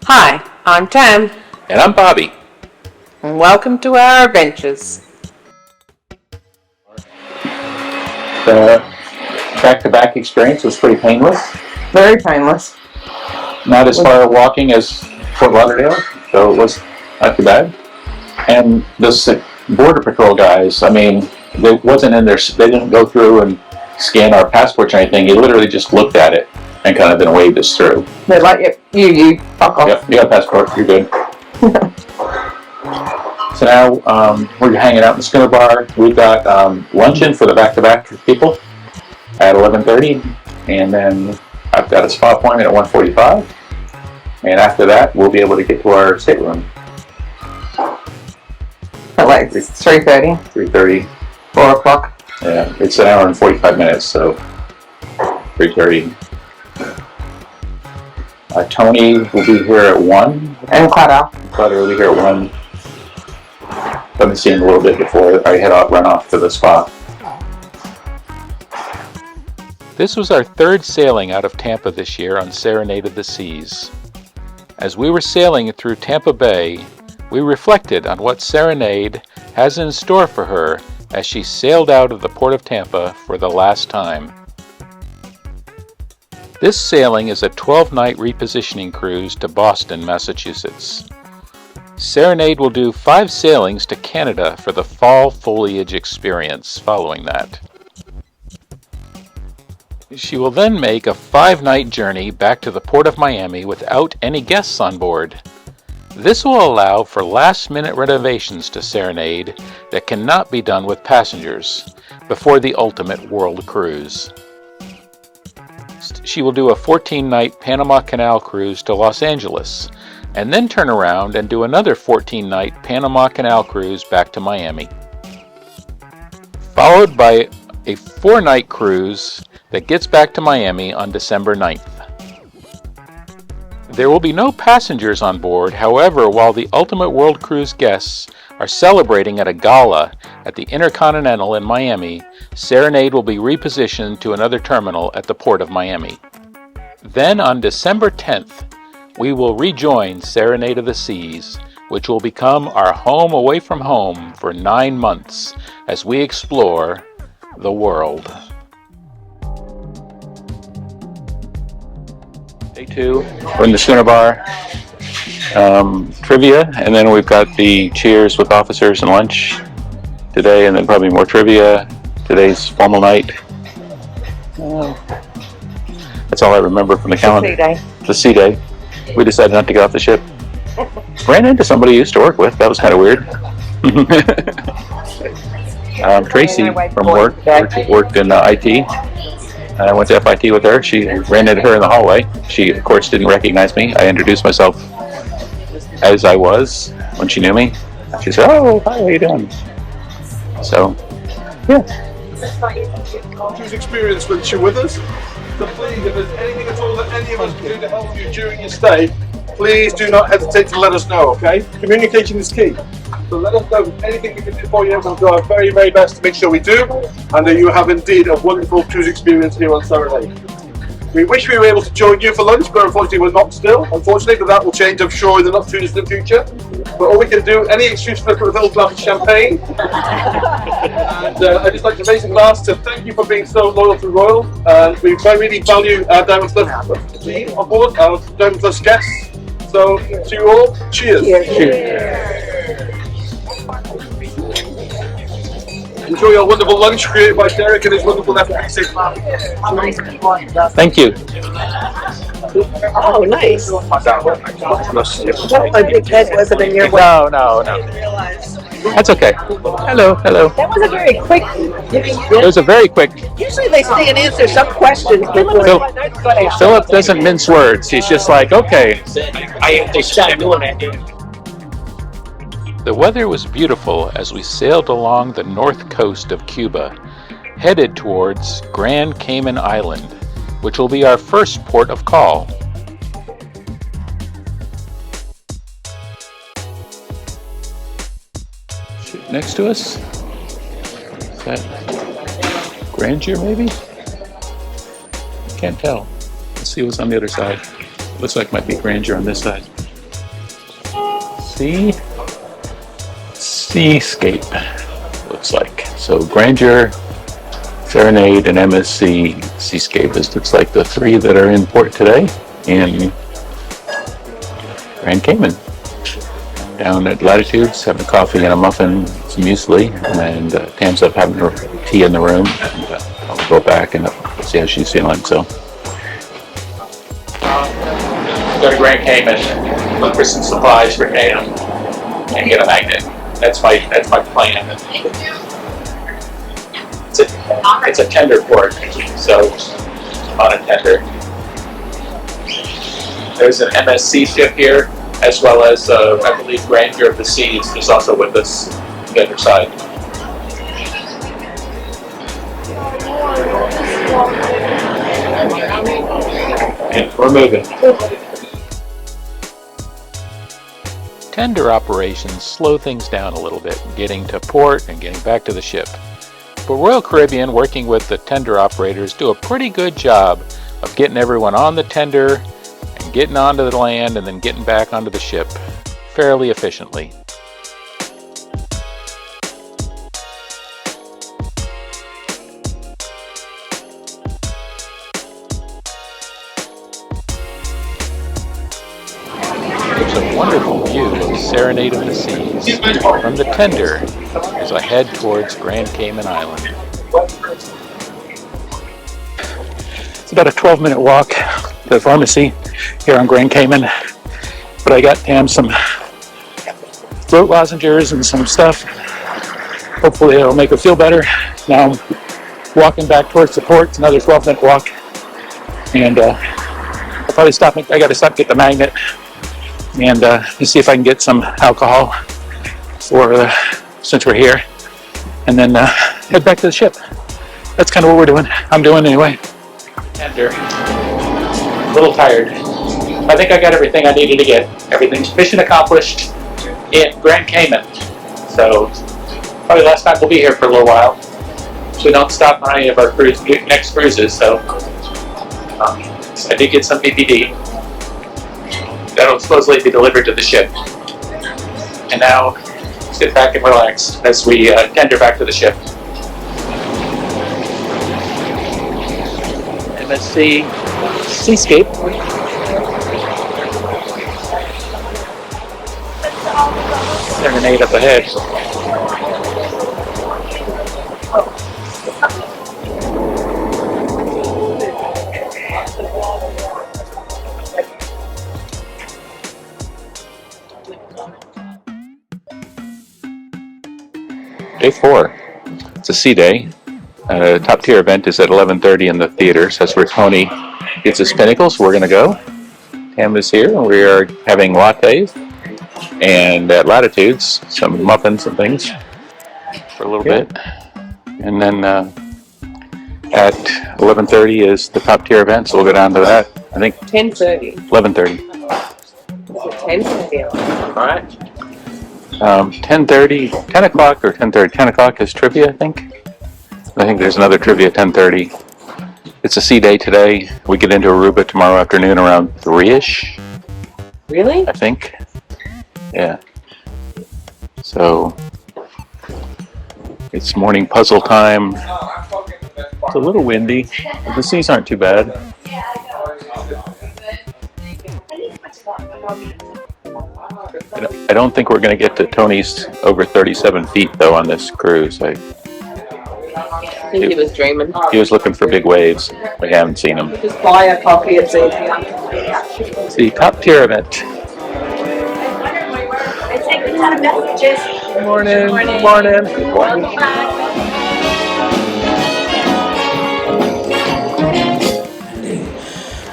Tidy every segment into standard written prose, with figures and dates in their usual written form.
Hi, I'm Tam, And I'm Bobby. and welcome to our adventures. The back-to-back experience was pretty painless. Very painless. Not as far walking as Fort Lauderdale, so it was not too bad. And the Border Patrol guys, I mean, they wasn't in there. They didn't go through and scan our passports or anything. He literally just looked at it and kind of then waved us through. They're like, you, fuck off. Yep, you got a passport, you're good. So now we're hanging out in the Cinebar. We've got luncheon for the back-to-back people at 11:30, and then I've got a spa appointment at 1:45, and after that we'll be able to get to our stateroom. At like 3:30, 3:30. 4 o'clock. Yeah, it's an hour and 45 minutes, so 3:30. Tony will be here at 1. And Clara. Claudia will be here at 1. Let me see him a little bit before I run off to the spa. This was our third sailing out of Tampa this year on Serenade of the Seas. As we were sailing through Tampa Bay, we reflected on what Serenade has in store for her as she sailed out of the port of Tampa for the last time. This sailing is a 12-night repositioning cruise to Boston, Massachusetts. Serenade will do 5 sailings to Canada for the fall foliage experience following that. She will then make a 5-night journey back to the Port of Miami without any guests on board. This will allow for last-minute renovations to Serenade that cannot be done with passengers before the ultimate world cruise. She will do a 14-night Panama Canal cruise to Los Angeles, and then turn around and do another 14-night Panama Canal cruise back to Miami. Followed by a 4-night cruise that gets back to Miami on December 9th. There will be no passengers on board, however, while the Ultimate World Cruise guests are celebrating at a gala at the Intercontinental in Miami, Serenade will be repositioned to another terminal at the Port of Miami. Then on December 10th, we will rejoin Serenade of the Seas, which will become our home away from home for 9 months as we explore the world. Day 2, we're in the Cinebar. Trivia, and then we've got the cheers with officers and lunch today, and then probably more trivia. Today's formal night. That's all I remember from the calendar. The sea day. We decided not to get off the ship. Ran into somebody I used to work with. That was kind of weird. Tracy from work worked in IT. I went to FIT with her. She ran into her in the hallway. She, of course, didn't recognize me. I introduced myself as I was when she knew me. She said, "Oh, hi, how you doing?" So, yeah. Choose experience when you're with us. So please, if there's anything at all that any of us can do to help you during your stay, please do not hesitate to let us know, okay? Communication is key. So let us know if anything we can do for you. We'll do our very, very best to make sure we do, and that you have indeed a wonderful cruise experience here on Serenade. We wish we were able to join you for lunch, but unfortunately we're not still. Unfortunately, but that will change, I'm sure, in the not too distant future. But all we can do, any excuse for a little glass of champagne. And I'd just like to raise a glass to thank you for being so loyal to Royal. And we really value our Diamond Plus team on board, our Diamond Plus guests. So, to you all, cheers. Cheers. Enjoy your wonderful lunch created by Derek and his wonderful FPC. Thank you. Oh, nice. My big head wasn't in your way. No. That's okay. Hello. That was a very quick. It was a very quick. Usually they stay and answer some questions. Philip doesn't mince words. He's just like, okay. I understand doing it. The weather was beautiful as we sailed along the north coast of Cuba, headed towards Grand Cayman Island, which will be our first port of call. Next to us? Is that Grandeur, maybe? Can't tell. Let's see what's on the other side. Looks like it might be Grandeur on this side. MSC Seascape, looks like. So Grandeur, Serenade, and MSC Seascape looks like the three that are in port today in Grand Cayman. Down at Latitudes, having a coffee and a muffin, some muesli, and Tam's up having her tea in the room. And, I'll go back and see how she's feeling. So, go to Grand Cayman, look for some supplies for Tam, and get a magnet. That's my plan. It's a tender port, so on a tender. There's an MSC ship here, as well as I believe Grandeur of the Seas is also with us on the other side. And we're moving. Tender operations slow things down a little bit, getting to port and getting back to the ship. But Royal Caribbean, working with the tender operators, do a pretty good job of getting everyone on the tender and getting onto the land and then getting back onto the ship fairly efficiently. It's a wonderful view of Serenade of the Seas from the tender as I head towards Grand Cayman Island. It's about a 12-minute walk to the pharmacy here on Grand Cayman, but I got Tam some throat lozenges and some stuff. Hopefully it'll make her feel better. Now I'm walking back towards the port. It's another 12-minute walk, and I'll probably stop. I got to stop, get the magnet, and see if I can get some alcohol for since we're here, and then head back to the ship. That's kind of what we're doing. I'm doing anyway. Tender. A little tired. I think I got everything I needed to get. Everything's mission accomplished in Grand Cayman. So probably last time we'll be here for a little while. So we don't stop on any of our next cruises. So I did get some PPD. That'll supposedly be delivered to the ship. And now, sit back and relax as we tender back to the ship. MSC Seascape. Serenade up ahead. Day 4. It's a sea day. Top tier event is at 11:30 in the theaters. That's where Tony gets his Pinnical, so we're going to go. Tam is here, and we are having lattes. And at Latitudes, some muffins and things for a little bit. And then at 11:30 is the top tier event, so we'll go down to that. I think 10:30. 11:30. 10:30. All right. 10:30, 10 o'clock or 10:30. 10 o'clock is trivia, I think. I think there's another trivia at 10:30. It's a sea day today. We get into Aruba tomorrow afternoon around 3-ish. Really? I think. Yeah. So it's morning puzzle time. It's a little windy, but the seas aren't too bad. I don't think we're going to get to Tony's over 37 feet though on this cruise. I think he was dreaming. He was looking for big waves. We haven't seen them. Just buy a coffee at Seascape. It's the top tier event. Good morning. Good morning. Good morning.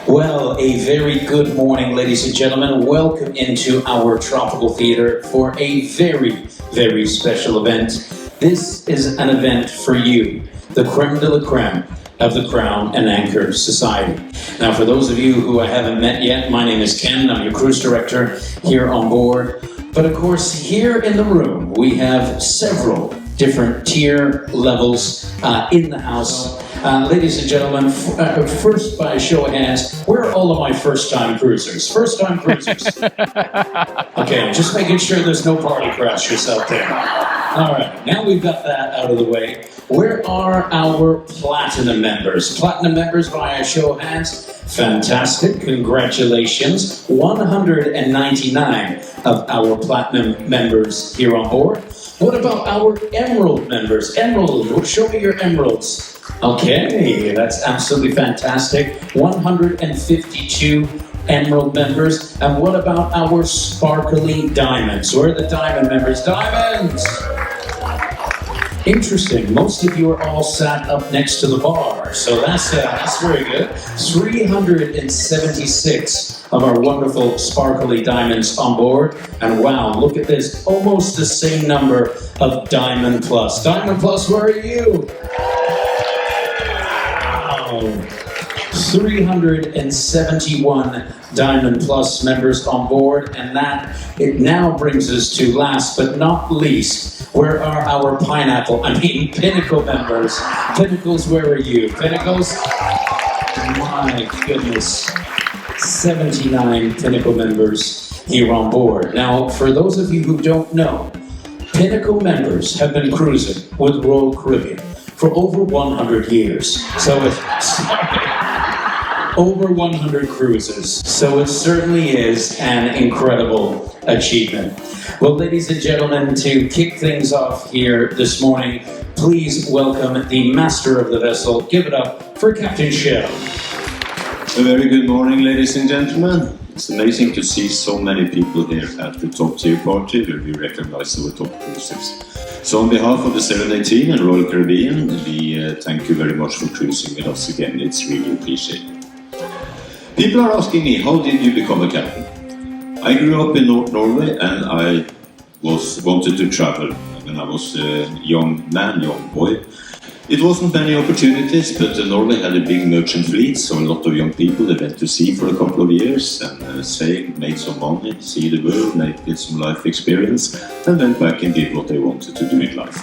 Well, a very good morning, ladies and gentlemen. Welcome into our Tropical Theater for a very, very special event. This is an event for you, the creme de la creme of the Crown and Anchor Society. Now, for those of you who I haven't met yet, my name is Ken. I'm your cruise director here on board. But of course, here in the room, we have several different tier levels in the house. Ladies and gentlemen, first by a show of hands, where are all of my first-time cruisers? First-time cruisers. Okay, I'm just making sure there's no party crashers out there. All right, now we've got that out of the way. Where are our platinum members? Platinum members by a show of hands. Fantastic, congratulations. 199 of our platinum members here on board. What about our emerald members? Emerald, show me your emeralds. Okay, that's absolutely fantastic. 152 emerald members. And what about our sparkly diamonds? Where are the diamond members? Diamonds! Interesting. Most of you are all sat up next to the bar, so that's very good. 376 of our wonderful sparkly diamonds on board, and wow, look at this, almost the same number of Diamond Plus. Diamond Plus, where are you? Wow. 371 Diamond Plus members on board, and it now brings us to last but not least. Where are our Pinnacle members? Pinnacles, where are you? Pinnacles? My goodness. 79 Pinnacle members here on board. Now, for those of you who don't know, Pinnacle members have been cruising with Royal Caribbean for over 100 years. So it's over 100 cruises. So it certainly is an incredible achievement. Well, ladies and gentlemen, to kick things off here this morning, please welcome the master of the vessel. Give it up for Captain Shell. A very good morning, ladies and gentlemen. It's amazing to see so many people here at the top tier party where we recognize our top cruisers. So on behalf of the Serenade team and Royal Caribbean, we thank you very much for cruising with us again. It's really appreciated. People are asking me, how did you become a captain? I grew up in North Norway and I wanted to travel when I was a young boy. It wasn't many opportunities, but Norway had a big merchant fleet, so a lot of young people they went to sea for a couple of years and sailed, made some money, see the world, get some life experience, and went back and did what they wanted to do in life.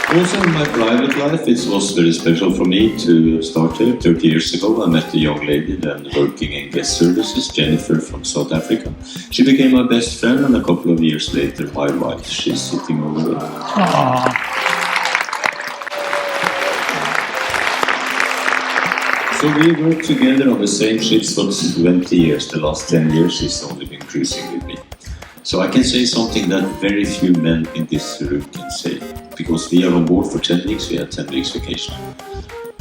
Also in my private life, it was very special for me to start here. 30 years ago, I met a young lady then working in guest services, Jennifer from South Africa. She became my best friend, and a couple of years later, my wife. She's sitting over there. Aww. So we worked together on the same ships for 20 years. The last 10 years, she's only been cruising with me. So I can say something that very few men in this room can say. Because we are on board for 10 weeks, we have 10 weeks vacation.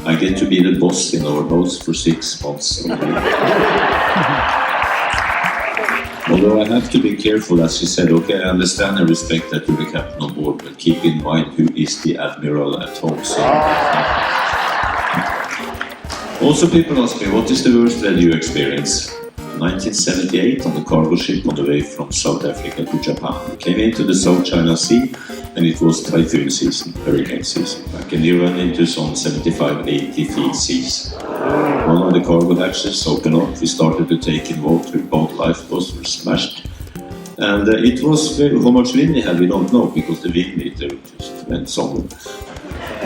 I get to be the boss in our boats for 6 months. Although I have to be careful, as she said, okay, I understand and respect that you're the captain on board, but keep in mind who is the admiral at home. So. Also, people ask me, what is the worst weather you experience? 1978 on the cargo ship on the way from South Africa to Japan. We came into the South China Sea and it was typhoon season, hurricane season. Back and you run into some 75-80 feet seas. One of the cargo hatches opened up. We started to take in water. Both lifeboats were smashed. And it was, how much wind we had, we don't know, because the wind meter just went somewhere.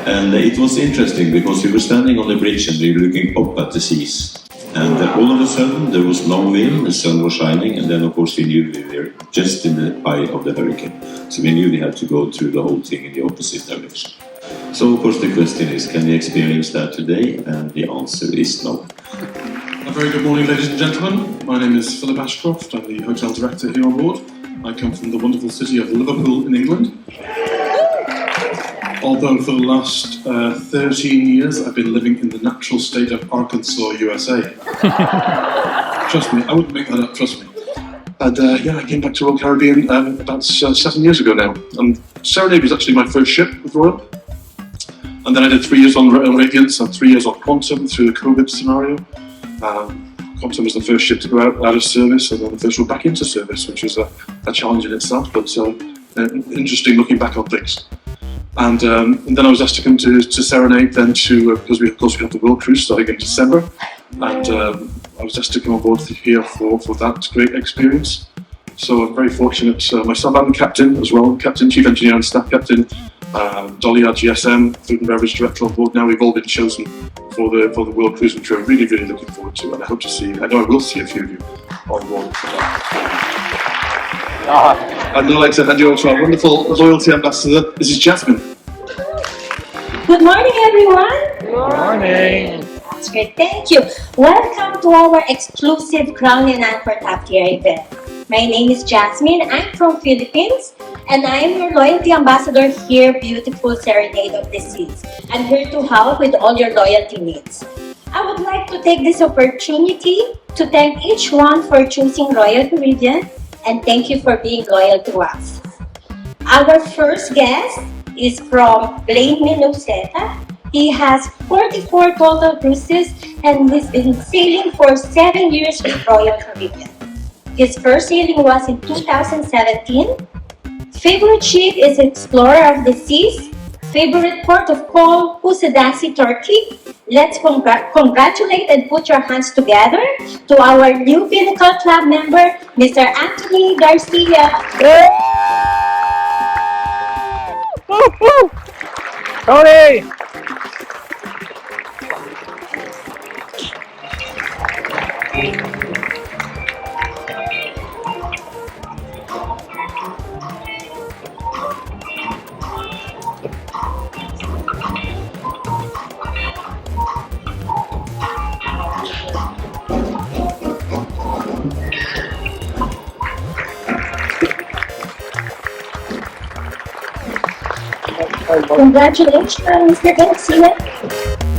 And it was interesting because we were standing on the bridge and we were looking up at the seas. And all of a sudden there was no wind, the sun was shining, and then of course we knew we were just in the eye of the hurricane. So we knew we had to go through the whole thing in the opposite direction. So of course the question is, can we experience that today? And the answer is no. A very good morning, ladies and gentlemen. My name is Philip Ashcroft. I'm the hotel director here on board. I come from the wonderful city of Liverpool in England. Although for the last 13 years I've been living in the natural state of Arkansas, USA. Trust me, I wouldn't make that up, trust me. And I came back to Royal Caribbean about 7 years ago now. And Serenade was actually my first ship with Royal. And then I did 3 years on Radiance and 3 years on Quantum through the COVID scenario. Quantum was the first ship to go out of service, and then the first one back into service, which was a challenge in itself, but interesting looking back on things. And then I was asked to come to Serenade then because we had the World Cruise starting in December, and I was asked to come on board here for that great experience. So I'm very fortunate, myself and the captain as well, captain, chief engineer and staff captain, Dolly, our GSM, Food and Beverage Director on board now. We've all been chosen for the World Cruise, which we're really, really looking forward to. And I hope to see, I know I will see a few of you on board for that. I'd now like to hand you over to our wonderful loyalty ambassador. This is Jasmine. Good morning, everyone. Good morning. That's great. Thank you. Welcome to our exclusive Crown and Anchor Top Tier event. My name is Jasmine. I'm from Philippines, and I'm your loyalty ambassador here, beautiful Serenade of the Seas. I'm here to help with all your loyalty needs. I would like to take this opportunity to thank each one for choosing Royal Caribbean, and thank you for being loyal to us. Our first guest is from Blaine Minuseta. He has 44 total cruises and he's been sailing for 7 years with Royal Caribbean. His first sailing was in 2017. Favorite ship is Explorer of the Seas. Favorite port of call, Kusadasi, Turkey. Let's congratulate and put your hands together to our new Pinnical Club member, Mr. Anthony Garcia. Tony! Congratulations, Mr. Garcia.